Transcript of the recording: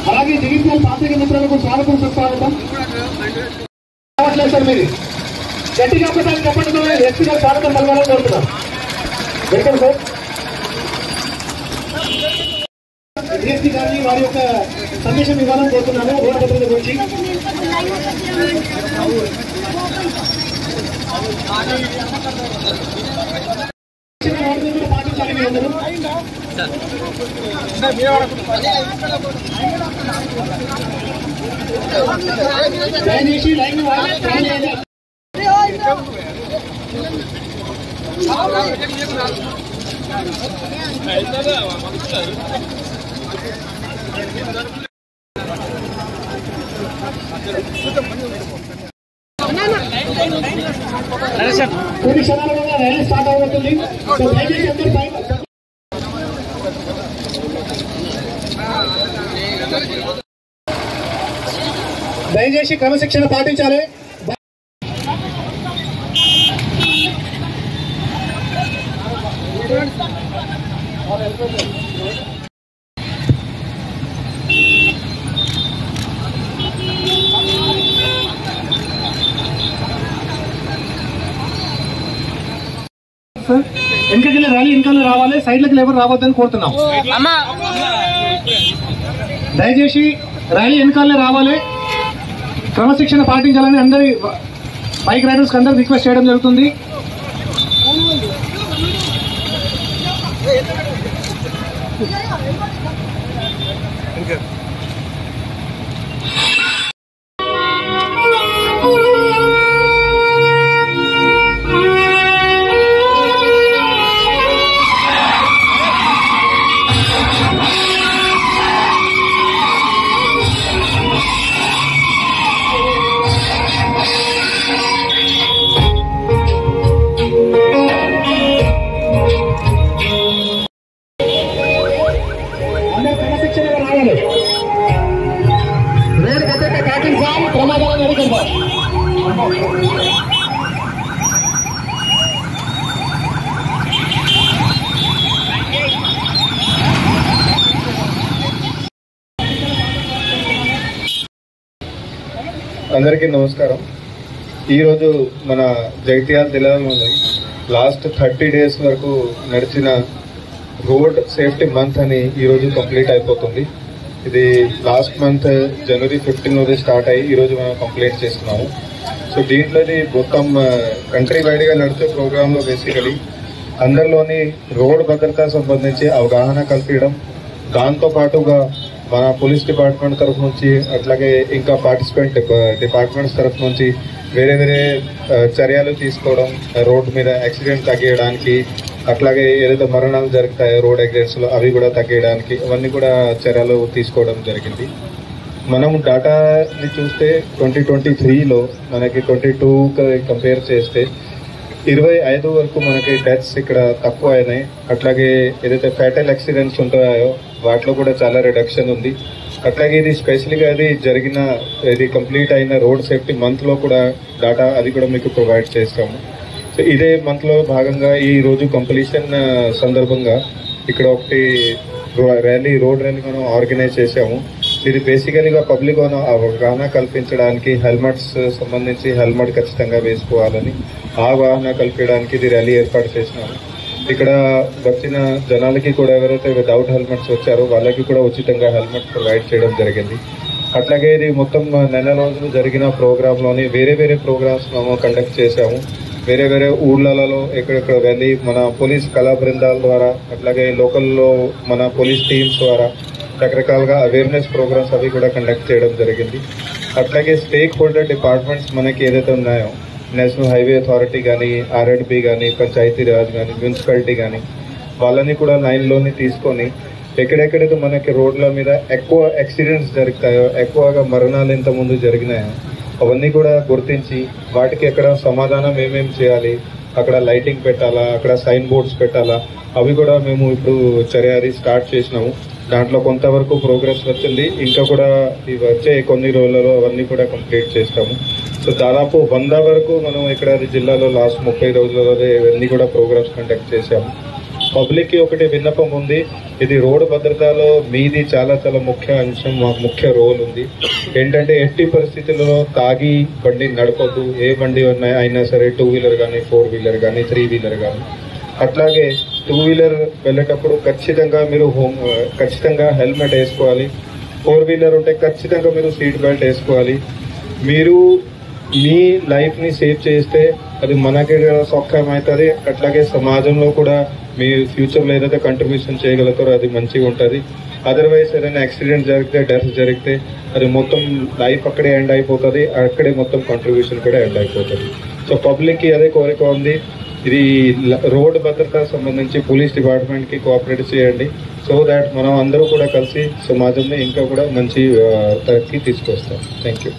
అలాగే జగిత్యాల పాత్రిక మిత్రులకు స్వాగతం సుస్వాగతం. సార్ మీరు గట్టిగా చెప్పడంతో వ్యక్తిగా స్వాగతం పలకాలని కోరుతున్నాం. Welcome sir. డిఎస్పీ గారిని వారి యొక్క సందేశం ఇవ్వాలని కోరుతున్నాను రోడ్డు భద్రత గురించి. పాటించాలి మీ అందరూ. దయచేసి లైన్ కొన్ని క్షణాలలో ర్యాలీ స్టార్ట్ అవుతుంది. దయచేసి అందరూ దయచేసి క్రమశిక్షణ పాటించాలి. వెనకకెళ్ళి ర్యాలీ వెనకాల రావాలి, సైడ్లకి ఎవరు రావద్దని కోరుతున్నాం. దయచేసి ర్యాలీ వెనకాలనే రావాలి, క్రమశిక్షణ పాటించాలని అందరి బైక్ రైడర్స్ అందరూ రిక్వెస్ట్ చేయడం జరుగుతుంది. అందరికీ నమస్కారం. ఈరోజు మన జగిత్యాల జిల్లాలో లాస్ట్ 30 days వరకు నడిచిన రోడ్ సేఫ్టీ మంత్ అని ఈరోజు కంప్లీట్ అయిపోతుంది. ఇది లాస్ట్ మంత్ January 15 స్టార్ట్ అయ్యి ఈరోజు మనం కంప్లీట్ చేస్తున్నాము. సో దీంట్లో మొత్తం కంట్రీ వైడ్గా నడిచే ప్రోగ్రాంలో బేసికలీ అందరిలోని రోడ్ భద్రత సంబంధించి అవగాహన కల్పించడం, దాంతో పాటుగా మన పోలీస్ డిపార్ట్మెంట్ తరఫు నుంచి అట్లాగే ఇంకా పార్టిసిపెంట్ డిపార్ట్మెంట్స్ తరఫు నుంచి వేరే వేరే చర్యలు తీసుకోవడం, రోడ్డు మీద యాక్సిడెంట్ తగ్గించడానికి, అట్లాగే ఏదైతే మరణాలు జరుగుతాయో రోడ్ యాక్సిడెంట్స్లో అవి కూడా తగ్గించడానికి అవన్నీ కూడా చర్యలు తీసుకోవడం జరిగింది. మనం డాటాని చూస్తే 2023లో మనకి 22 కంపేర్ చేస్తే 25 వరకు మనకి డెత్స్ ఇక్కడ తక్కువ అయినాయి. అట్లాగే ఏదైతే ఫ్యాటల్ యాక్సిడెంట్స్ ఉంటాయో వాటిలో కూడా చాలా రిడక్షన్ ఉంది. అట్లాగే ఇది స్పెషల్గా ఇది కంప్లీట్ అయిన రోడ్ సేఫ్టీ మంత్లో కూడా డాటా అది కూడా మీకు ప్రొవైడ్ చేస్తాము. సో ఇదే మంత్లో భాగంగా ఈ రోజు కంప్లీషన్ సందర్భంగా ఇక్కడ ఒకటి రోడ్ ర్యాలీ మనం ఆర్గనైజ్ చేశాము. ఇది బేసికలీగా పబ్లిక్ అవగాహన కల్పించడానికి హెల్మెట్స్ సంబంధించి హెల్మెట్ ఖచ్చితంగా వేసుకోవాలని అవగాహన కల్పించడానికి ఇది ర్యాలీ ఏర్పాటు చేసినాము. ఇక్కడ వచ్చిన జనాలకి కూడా ఎవరైతే వితౌట్ హెల్మెట్స్ వచ్చారో వాళ్ళకి కూడా ఉచితంగా హెల్మెట్ ప్రొవైడ్ చేయడం జరిగింది. అట్లాగే ఇది మొత్తం నెల రోజులు జరిగిన ప్రోగ్రాంలోని వేరే వేరే ప్రోగ్రామ్స్ మేము కండక్ట్ చేశాము. వేరే వేరే ఊళ్ళలో ఎక్కడెక్కడ వెళ్ళి మన పోలీస్ కళా బృందాల ద్వారా అట్లాగే లోకల్లో మన పోలీస్ టీమ్స్ ద్వారా రకరకాలుగా అవేర్నెస్ ప్రోగ్రామ్స్ అవి కూడా కండక్ట్ చేయడం జరిగింది. అట్లాగే స్టేక్ హోల్డర్ డిపార్ట్మెంట్స్ మనకి ఏదైతే ఉన్నాయో నేషనల్ హైవే అథారిటీ కానీ, ఆర్ఎండ్బి కానీ, పంచాయతీరాజ్ కానీ, మున్సిపాలిటీ కానీ వాళ్ళని కూడా లైన్లోని తీసుకొని ఎక్కడెక్కడైతే మనకి రోడ్ల మీద ఎక్కువ యాక్సిడెంట్స్ జరుగుతాయో, ఎక్కువగా మరణాలు ఇంతకుముందు జరిగినాయో అవన్నీ కూడా గుర్తించి వాటికి ఎక్కడ సమాధానం ఏమేమి చేయాలి, అక్కడ లైటింగ్ పెట్టాలా, అక్కడ సైన్ బోర్డ్స్ పెట్టాలా, అవి కూడా మేము ఇప్పుడు చర్య స్టార్ట్ చేసినాము. దాంట్లో కొంతవరకు ప్రోగ్రెస్ వచ్చింది. ఇంకా కూడా ఇవి వచ్చే కొన్ని రోజులలో అవన్నీ కూడా కంప్లీట్ చేస్తాము. సో దాదాపు 100 వరకు మనం ఇక్కడ జిల్లాలో లాస్ట్ 30 రోజులలో ఇవన్నీ కూడా ప్రోగ్రామ్స్ కండక్ట్ చేశాము. పబ్లిక్కి ఒకటి విన్నపం ఉంది, ఇది రోడ్డు భద్రతలో మీది చాలా చాలా ముఖ్య అంశం, మాకు ముఖ్య రోల్ ఉంది. ఏంటంటే ఎట్టి పరిస్థితుల్లో తాగి బండి నడపద్దు. ఏ బండి అయినా సరే, 2 వీలర్ కానీ, 4 వీలర్ కానీ, 3 వీలర్ కానీ. అట్లాగే 2 వీలర్ వెళ్ళేటప్పుడు ఖచ్చితంగా మీరు ఖచ్చితంగా హెల్మెట్ వేసుకోవాలి. 4 వీలర్ ఉంటే ఖచ్చితంగా మీరు సీట్ బెల్ట్ వేసుకోవాలి. మీరు మీ లైఫ్ని సేవ్ చేస్తే అది మనకి సౌఖ్యం అవుతుంది. అట్లాగే సమాజంలో కూడా మీ ఫ్యూచర్లో ఏదైతే కంట్రిబ్యూషన్ చేయగలుగుతారో అది మంచిగా ఉంటుంది. అదర్వైజ్ ఏదైనా యాక్సిడెంట్ జరిగితే, డెత్ జరిగితే అది మొత్తం లైఫ్ అక్కడే ఎండ్ అయిపోతుంది, అక్కడే మొత్తం కంట్రిబ్యూషన్ కూడా ఎండ్ అయిపోతుంది. సో పబ్లిక్కి అదే కోరిక ఉంది, ఇది రోడ్ భద్రత సంబంధించి పోలీస్ డిపార్ట్మెంట్కి కోఆపరేట్ చేయండి. సో దాట్ మనం అందరూ కూడా కలిసి సమాజంలో ఇంకా కూడా మంచి తరక్కి తీసుకొస్తాం. Thank you.